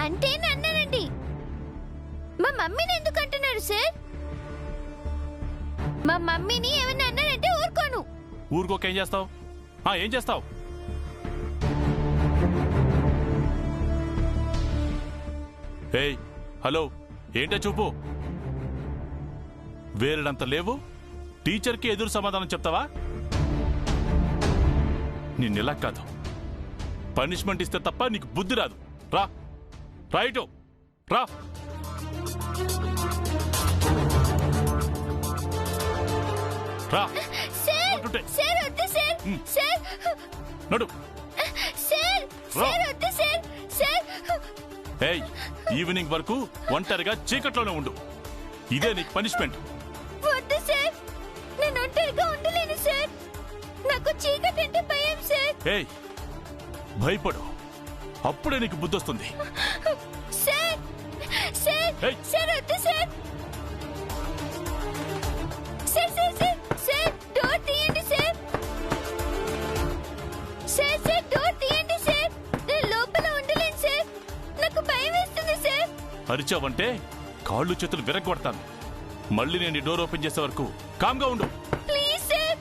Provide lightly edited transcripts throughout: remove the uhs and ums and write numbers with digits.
అంటే అన్నానండి. మా మమ్మీని ఎందుకు అంటున్నారు సార్? మా మమ్మీని ఏమన్నా అన్నారంటే ఊరుకోను. ఊరుకోక ఏం చేస్తావు? ఏం చేస్తావు? ఏయ్ హలో, ఏంటో చూపు. వేరేడంత లేవు, టీచర్కి ఎదురు సమాధానం చెప్తావా? నిన్నెలా కాదు, పనిష్మెంట్ ఇస్తే తప్ప నీకు బుద్ధి రాదు. రా రైట్ రా. రా నడు. ఏయ్, ఈవినింగ్ వరకు ఒంటరిగా చీకట్లోనే ఉండు. ఇదే నీకు పనిష్మెంట్. వద్దు సార్, నేను ఒంటరిగా ఉండలేను సార్. నాకు చీకటి అంటే భయం సార్. ఏయ్, భయపడు, అప్పుడే నీకు బుద్ధి వస్తుంది. సార్ సార్ సార్ వద్దు sir. Sir sir sir sir door తీయండి సార్. సార్ సార్ డోర్ తీయండి సార్. నేను లోపల ఉండలేను సార్, నాకు భయం వేస్తుంది సార్. అరిచావంటే కాళ్ళు చేతులు విరగొడతాను. మళ్ళీ నేను ఈ డోర్ ఓపెన్ చేసే వరకు కామ్గా ఉండు. Please sir.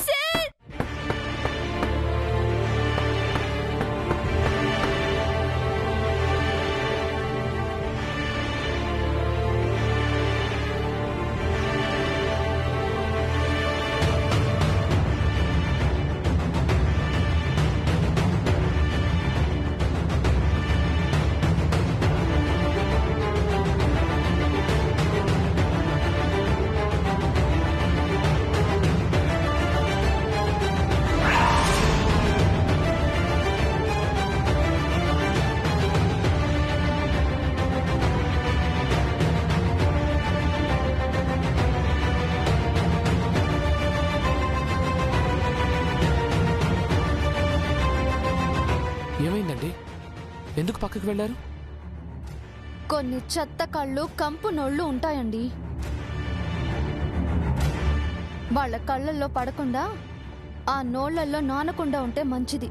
సార్ ఏమైందండి? ఎందుకు పక్కకు వెళ్లారు? కొన్ని చెత్త కళ్ళు, కంపు నోళ్లు ఉంటాయండి. వాళ్ళ కళ్ళల్లో పడకుండా ఆ నోళ్లలో నానకుండా ఉంటే మంచిది.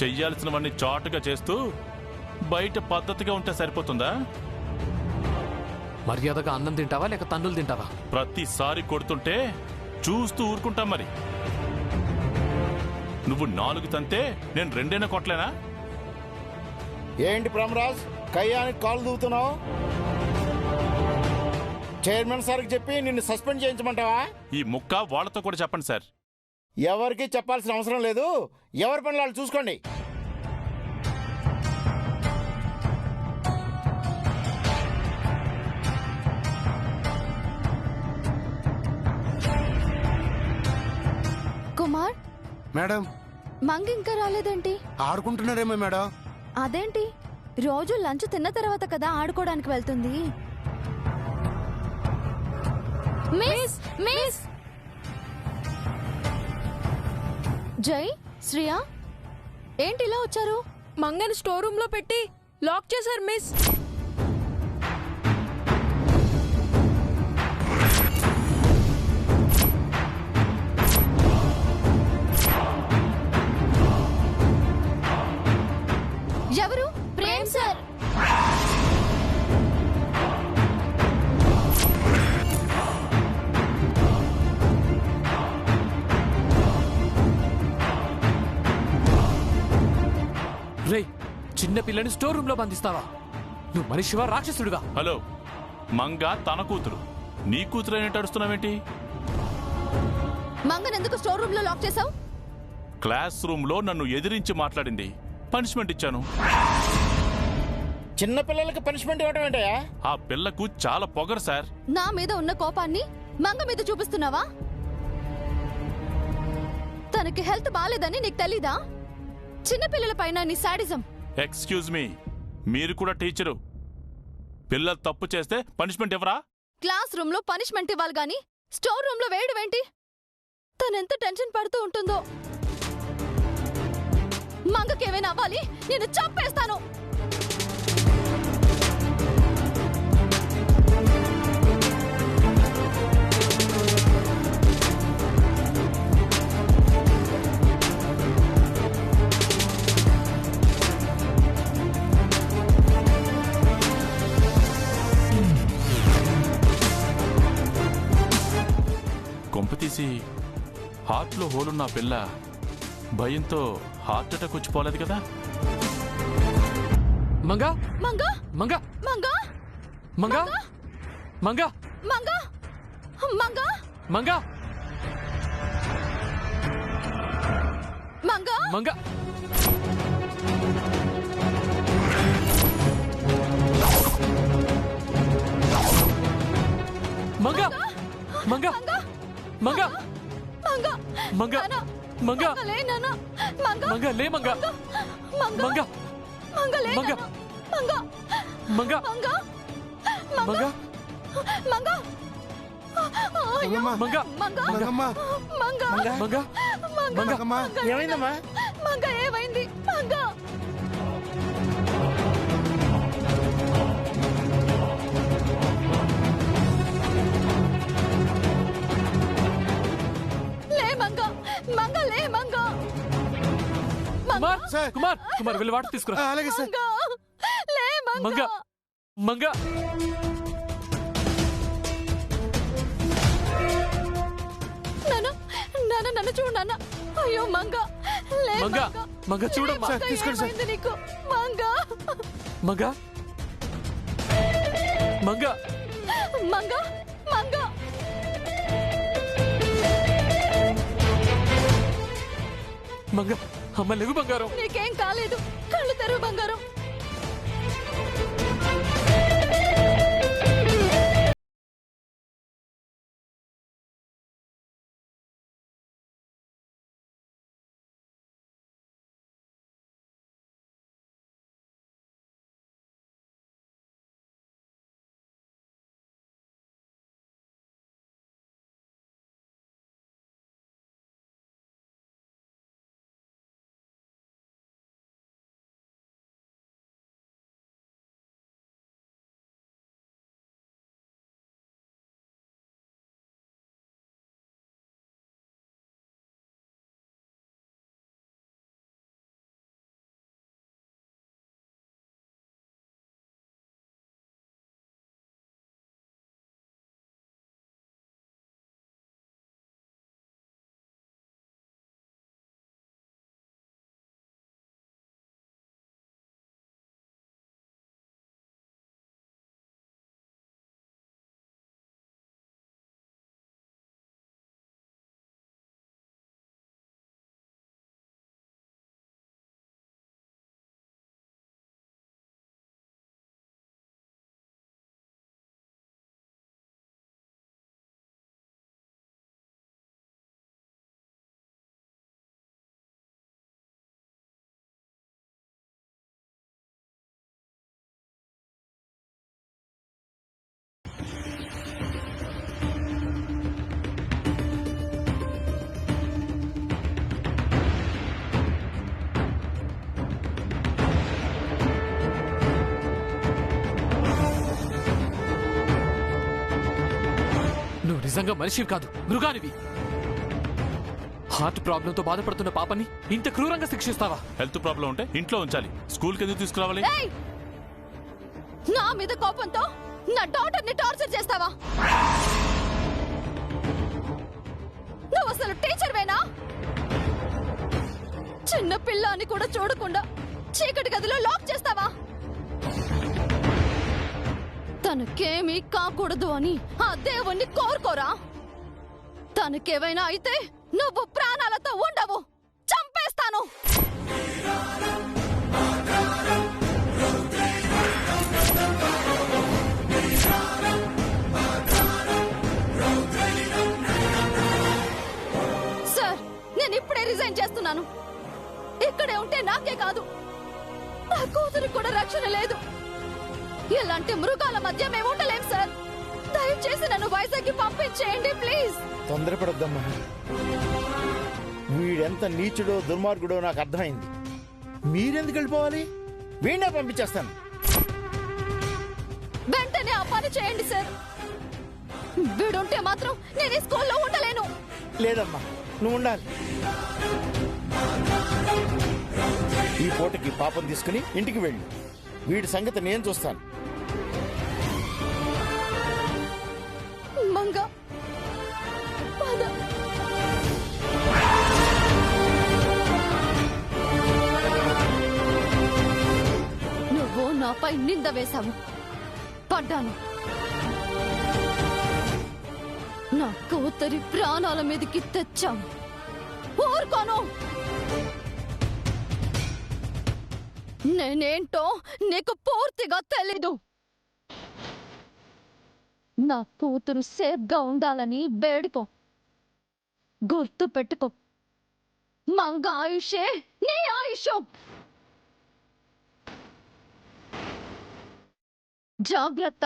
చెయ్యాల్సినవన్నీ చాటుగా చేస్తూ బయట పద్ధతిగా ఉంటే సరిపోతుందా? మర్యాదగా అన్నం తింటావా లేక తన్నులు తింటావా? ప్రతిసారి కొడుతుంటే చూస్తూ ఊరుకుంటాం. మరి నువ్వు 4 తంతే నేను 2 కొట్టలేనా? ఏంటి బ్రహ్మరాజ్, కయ్యానికి కాలు దూవుతున్నావు? చైర్మన్ సార్కి చెప్పి నిన్ను సస్పెండ్ చేయించమంటావా? ఈ ముక్క వాళ్ళతో కూడా చెప్పండి సార్. ఎవరికి చెప్పాల్సిన అవసరం లేదు, ఎవరి పనులు వాళ్ళు చూసుకోండి. కుమార్, మేడం, మంగ ఇంకా రాలేదేంటి? ఆడుకుంటున్నారేమో మేడం. అదేంటి, రోజు లంచ్ తిన్న తర్వాత కదా ఆడుకోవడానికి వెళ్తుంది. మిస్ మిస్ జై, శ్రియా ఏంటి ఇలా వచ్చారు? మంగని స్టోర్ రూమ్ లో పెట్టి లాక్ చేశారు మిస్. ఎవరు? ప్రేమ్ సార్. రేయ్, చిన్న పిల్లని స్టోర్ రూమ్ లో బంధిస్తావా? నువ్వు మనిషివా రాక్షసుడివా? హలో, మంగ తన కూతురు, నీ కూతురు అయినట్టు అడుస్తున్నావేంటి? మంగనెందుకు స్టోర్ రూమ్ లో లాక్ చేసావు? క్లాస్ రూమ్ లో నన్ను ఎదిరించి మాట్లాడింది, పనిష్మెంట్ ఇచ్చాను. చిన్న పిల్లలకి పనిష్మెంట్ ఇవ్వడం ఏంటయ్యా? ఆ పిల్లకు చాలా పొగరు సార్. నా మీద ఉన్న కోపాన్ని మంగ మీద చూపిస్తున్నావా? తనకి హెల్త్ బాలేదని నీకు తెలీదా? చిన్నపిల్లల పైన నీ సాడిజం. ఎక్స్క్యూజ్ మీ, మీరు కూడా టీచరు. పిల్లలు తప్పు చేస్తే పనిష్మెంట్ ఇవ్వరా? క్లాస్ రూమ్ లో పనిష్మెంట్ ఇవ్వాలి గాని స్టోర్ రూమ్ లో వేయడమేంటి? తనెంత టెన్షన్ పడుతూ ఉంటుందో. మంగకేమైనా అవ్వాలి, నేను చంపేస్తాను. హార్ట్లో హోలున్న పిల్ల భయంతో హార్ట్ అటాక్ వచ్చిపోలేదు కదా? మంగా మంగా మంగా మంగా మంగా మంగా మంగా మంగా మంగా మంగా మంగా మంగా మంగా మంగా మంగా మంగా నాన్న, మంగా లే నాన్న మంగా మంగా లే మంగా మంగా మంగా మంగా లే మంగా. నాన్న. మంగా మంగా మంగా మంగా మంగా అయ్యో మంగమ్మ. మంగా మంగా మంగమ్మ మంగా మంగా మంగా మంగమ్మ ఏమైందమ్మా? మంగా ఏమైంది మంగా లే మంగా మంగా లే మంగా కుమార్ సార్. కుమార్ కుమార్ వెళ్ళి వాటర్ తీసుకురా. అలాగే సార్. మంగా లే మంగా మంగా మంగా నాన్న నాన్న నన్ను చూడు నాన్న అయ్యో మంగా లే మంగా మంగా చూడమ్మా. సార్, తీసుకోండి సార్. ఏమైంది నీకు మంగా మంగా మంగా మంగా మంగా మంగా అమ్మ లేవు బంగారం. నీకేం కాలేదు కళ్ళు తెరువు బంగారం నువ్వు నిజంగా మనిషివి కాదు, మృగానివి. హార్ట్ ప్రాబ్లంతో బాధపడుతున్న పాపని ఇంత క్రూరంగా శిక్షిస్తావా? హెల్త్ ప్రాబ్లం ఉంటే ఇంట్లో ఉంచాలి, స్కూల్కి ఎందుకు తీసుకురావాలి? ఏయ్! నా మీద కోపంతో నా డాటర్ ని టార్చర్ చేస్తావా? నువ్వు అసలు టీచర్వేనా? చిన్న పిల్ల అని కూడా చూడకుండా చీకటి గదిలో లాక్ చేస్తావా? తనకేమీ కాకూడదు అని ఆ దేవుణ్ణి కోరుకోరా? తనకేమైనా అయితే నువ్వు ప్రాణాలతో ఉండవు, చంపేస్తాను. సార్, నేను ఇప్పుడే రిజైన్ చేస్తున్నాను. ఇక్కడే ఉంటే నాకే కాదు, నా కూతురు కూడా రక్షణ లేదు. ఇలాంటి మృగాల మధ్య మేము ఉండలేం సార్. దయచేసి నన్ను వైజాగ్కి పంపించేయండి ప్లీజ్. తొందరపడొద్దమ్మా. వీడెంత నీచుడో దుర్మార్గుడో నాకు అర్థమైంది. మీరెందుకు వెళ్ళిపోవాలి? వీణ్ణే పంపించేస్తాను. వెంటనే ఆ పని చేయండి సార్. వీడుంటే మాత్రం నేను ఈ స్కూల్లో ఉండలేను. లేదమ్మా, నువ్వు ఉండాలి. ఈ పూటకి పాపం తీసుకుని ఇంటికి వెళ్ళు. వీడి సంగతి నేను చూస్తాను. మంగ పద. నాపై నింద వేశావు, పడ్డాను. నా కూతురి ప్రాణాల మీదకి తెచ్చావు, ఊరుకోను. నేనేంటో నీకు పూర్తిగా తెలీదు. నా కూతురు సేఫ్గా ఉండాలని వేడుకో, గుర్తు పెట్టుకో. మంగ ఆయుషే నీ ఆయుషం. జాగ్రత్త.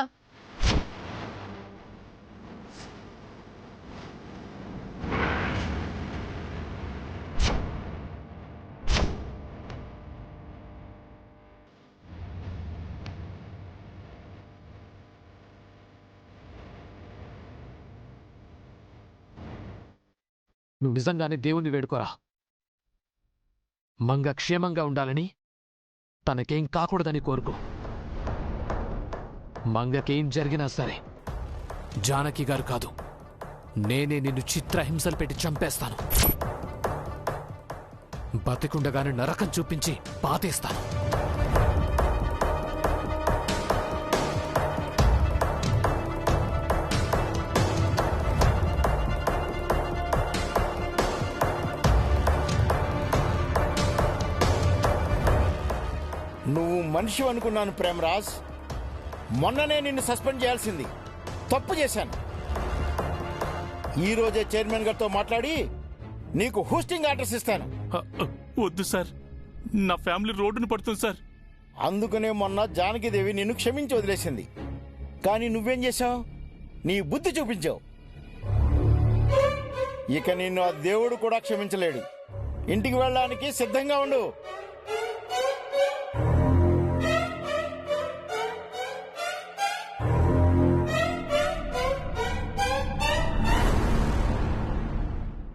నువ్వు నిజంగానే దేవుణ్ణి వేడుకోరా. మంగ క్షేమంగా ఉండాలని, తనకేం కాకూడదని కోరుకో. మంగకేం జరిగినా సరే జానకి గారు కాదు, నేనే నిన్ను చిత్రహింసలు పెట్టి చంపేస్తాను. బతికుండగానే నరకం చూపించి పాతేస్తాను. నువ్వు మనిషి అనుకున్నాను ప్రేమరాజ్. మొన్ననే నిన్ను సస్పెండ్ చేయాల్సింది. తప్పు చేశాను. ఈ రోజే చైర్మన్ గారితో మాట్లాడి నీకు హోస్టింగ్ ఆర్డర్స్ ఇస్తాను. వద్దు సార్, నా ఫ్యామిలీ రోడ్డును పడుతుంది సార్. అందుకనే మొన్న జానకిదేవి నిన్ను క్షమించి వదిలేసింది. కానీ నువ్వేం చేశావు? నీ బుద్ధి చూపించావు. ఇక నిన్ను ఆ దేవుడు కూడా క్షమించలేడు. ఇంటికి వెళ్ళడానికి సిద్ధంగా ఉండు.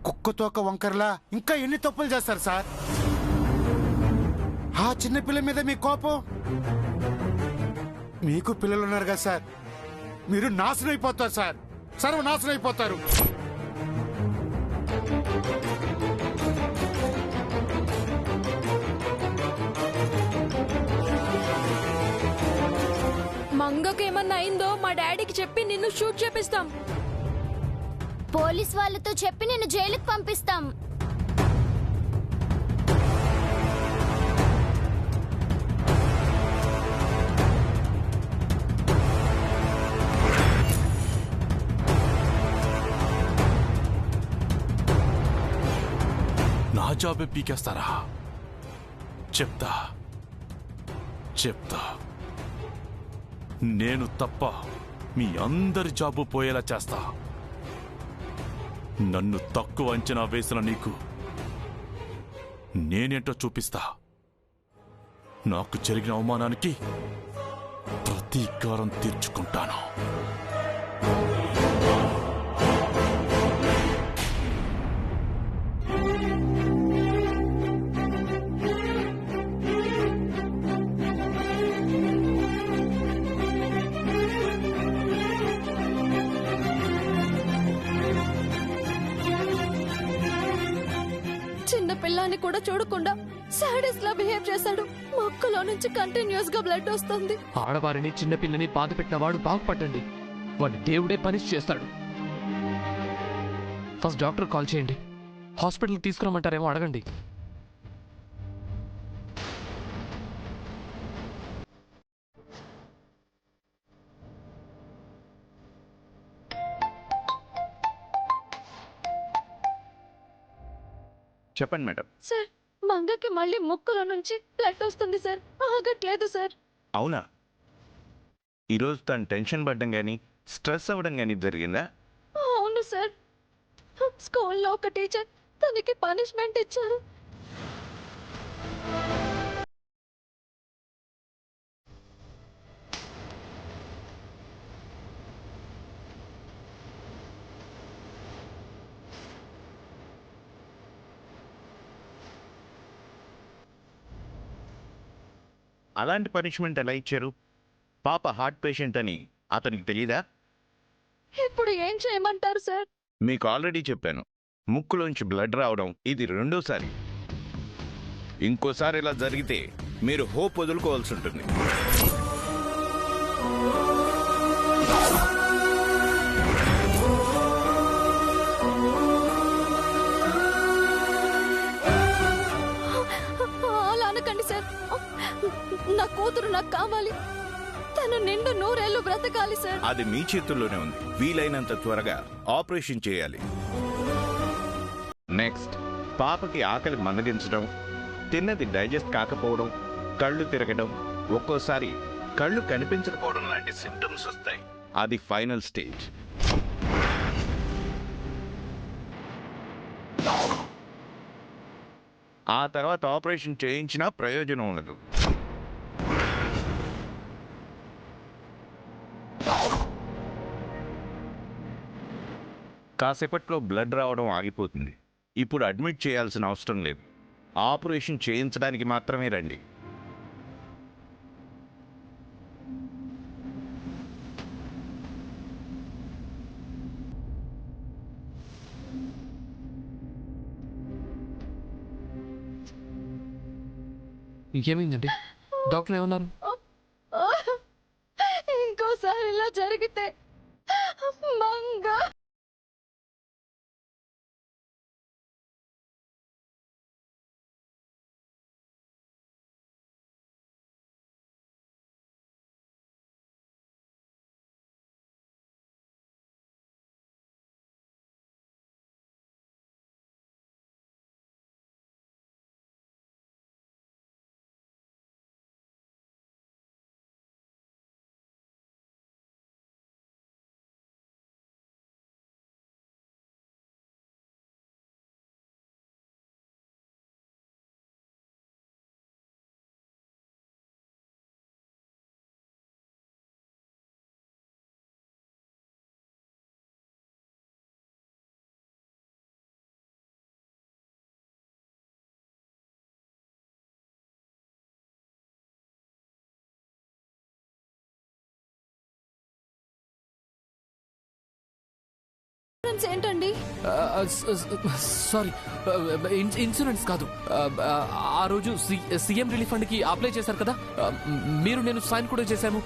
కుక్కతోక వంకరలా ఇంకా ఎన్ని తప్పులు చేస్తారు సార్? ఆ చిన్నపిల్ల మీద మీ కోపం. మీకు పిల్లలు ఉన్నారు కదా సార్, మీరు నాశనం అయిపోతారు సార్, సర్వనాశనం అయిపోతారు. మంగకేమన్నా అయిందో మా డాడీకి చెప్పి నిన్ను షూట్ చేపిస్తాం. పోలీస్ వాళ్ళతో చెప్పి నిన్ను జైలుకి పంపిస్తాం. నా జాబే పీకేస్తారా? చెప్తా చెప్తా. నేను తప్ప మీ అందరి జాబు పోయేలా చేస్తా. నన్ను తక్కువ అంచనా వేసిన నీకు నేనేంటో చూపిస్తా. నాకు జరిగిన అవమానానికి ప్రతీకారం తీర్చుకుంటాను. చిన్న పిల్లాన్ని కూడా చూడకుండా సాడీస్ లా బిహేవ్ చేశాడు. మొక్కలో నుంచి కంటిన్యూస్ గా బ్లడ్ వస్తుంది. ఆడవారిని చిన్నపిల్లని బాధ పెట్టిన వాడు బాగుపడండి, వాడిని దేవుడే పనిష్ చేస్తాడు. ఫస్ట్ డాక్టర్ కాల్ చేయండి, హాస్పిటల్కి తీసుకురమ్మంటారేమో అడగండి. చెప్పండి మేడం. సార్, మంగకి మళ్ళీ ముక్కులో నుంచి బ్లడ్ వస్తుంది సార్, ఆగట్లేదు సార్. అవునా? ఈరోజు తను టెన్షన్ పడ్డం కానీ స్ట్రెస్ అవ్వడం కానీ జరిగిందా? అవును సార్, స్కూల్లో ఒక టీచర్ తనకి పనిష్మెంట్ ఇచ్చారు. అలాంటి పనిష్మెంట్ ఎలా ఇచ్చారు? పాప హార్ట్ పేషెంట్ అని అతనికి తెలీదా? ఇప్పుడు ఏం చేయమంటారు సార్? మీకు ఆల్రెడీ చెప్పాను, ముక్కులోంచి బ్లడ్ రావడం ఇది రెండోసారి. ఇంకోసారి ఇలా జరిగితే మీరు హోప్ వదులుకోవాల్సి ఉంటుంది. అలా అనకండి సార్. నా కూతురు నాకు కావాలి. తను నిండు 100 ఏళ్ళు బ్రతకాలి సార్. అది మీ చేతుల్లోనే ఉంది. వీలైనంత త్వరగా ఆపరేషన్ చేయాలి. నెక్స్ట్, పాపకి ఆకలి మందగించడం, తిన్నది డైజెస్ట్ కాకపోవడం, కళ్ళు తిరగడం, ఒక్కోసారి కళ్ళు కనిపించకపోవడం లాంటి సింటమ్స్ వస్తాయి. అది ఫైనల్ స్టేజ్. ఆ తర్వాత ఆపరేషన్ చేయించినా ప్రయోజనం ఉండదు. కాసేపట్లో బ్లడ్ రావడం ఆగిపోతుంది. ఇప్పుడు అడ్మిట్ చేయాల్సిన అవసరం లేదు. ఆపరేషన్ చేయించడానికి మాత్రమే రండి. ఇంకేమైందండి? డాక్టర్ ఏమన్నారు? ఇంకోసారి ఇలా జరిగితే మంగ ఏంటండి? సారీ, ఇన్సూరెన్స్ కాదు. ఆ రోజు సీఎం రిలీఫ్ ఫండ్ కి అప్లై చేశారు కదా, మీరు నేను సైన్ కూడా చేశాము,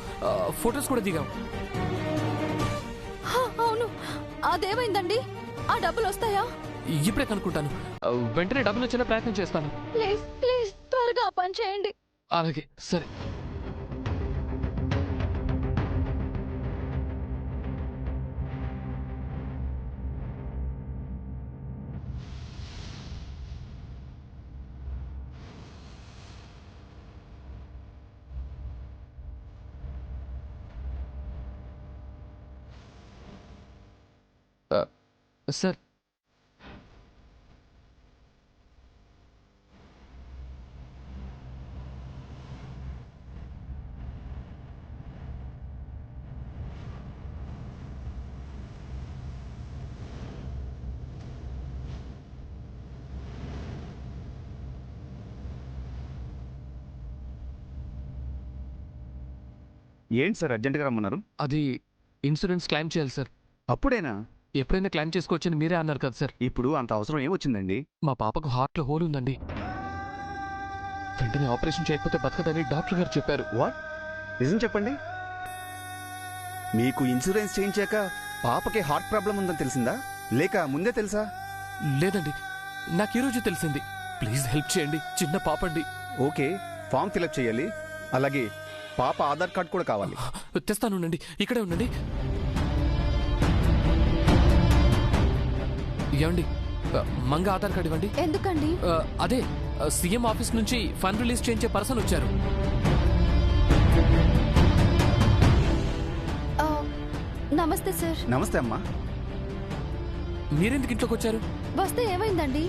ఫొటోస్ కూడా దిగాము. అవును, అదేమైందండి? ఆ డబ్బులు వస్తాయా? ఇప్పుడే కనుక్కుంటాను. వెంటనే డబ్బులు వచ్చేలా ప్రయత్నం చేస్తాను. ప్లీజ్ ప్లీజ్ త్వరగా పని చేయండి. అలాగే, సరే. సార్, ఏంటి సార్ అర్జెంటుగా రమ్మన్నారు? అది ఇన్సూరెన్స్ క్లెయిమ్ చేయాలి సార్. అప్పుడేనా? ఎప్పుడైనా క్లెయిమ్ చేసుకోవచ్చని మీరే అన్నారు కదా సార్. ఇప్పుడు అంత అవసరం ఏమొచ్చిందండి? మా పాపకు హార్ట్లో హోల్ ఉందండి. వెంటనే ఆపరేషన్ చేయకపోతే బతకదని డాక్టర్ గారు చెప్పారు. వాట్? నిజం చెప్పండి. మీకు ఇన్సూరెన్స్ చేయించాక పాపకి హార్ట్ ప్రాబ్లం ఉందని తెలిసిందా, లేక ముందే తెలుసా? లేదండి, నాకు ఈరోజు తెలిసింది. ప్లీజ్ హెల్ప్ చేయండి, చిన్న పాపండి. ఓకే, ఫామ్ ఫిలప్ చేయాలి. అలాగే పాప ఆధార్ కార్డ్ కూడా కావాలి. తెస్తాను, ఉండండి, ఇక్కడే ఉండండి. ఏమండి, మంగ ఆధార్ కార్డు ఇవ్వండి. ఎందుకండి? అదే సీఎం ఆఫీస్ నుంచి ఫండ్ రిలీజ్ చేయించే పర్సన్ వచ్చారు. నమస్తే సార్. నమస్తే అమ్మా. మీరెందుకు ఇంట్లోకి వచ్చారు? వస్తే ఏమైందండి?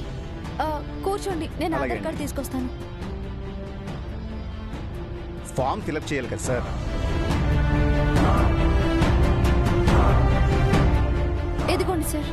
కూర్చోండి, నేను ఆధార్ కార్డు తీసుకొస్తాను. ఫామ్ ఫిలప్ చేయాలి కదా సార్. ఎదిగోండి సార్.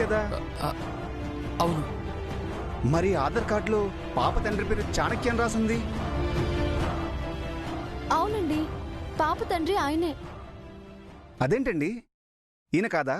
కదా? అవును. మరి ఆధార్ కార్డులో పాప తండ్రి పేరు చాణక్య అని రాసింది. అవునండి, పాప తండ్రి ఆయనే. అదేంటండి, ఈయన కాదా?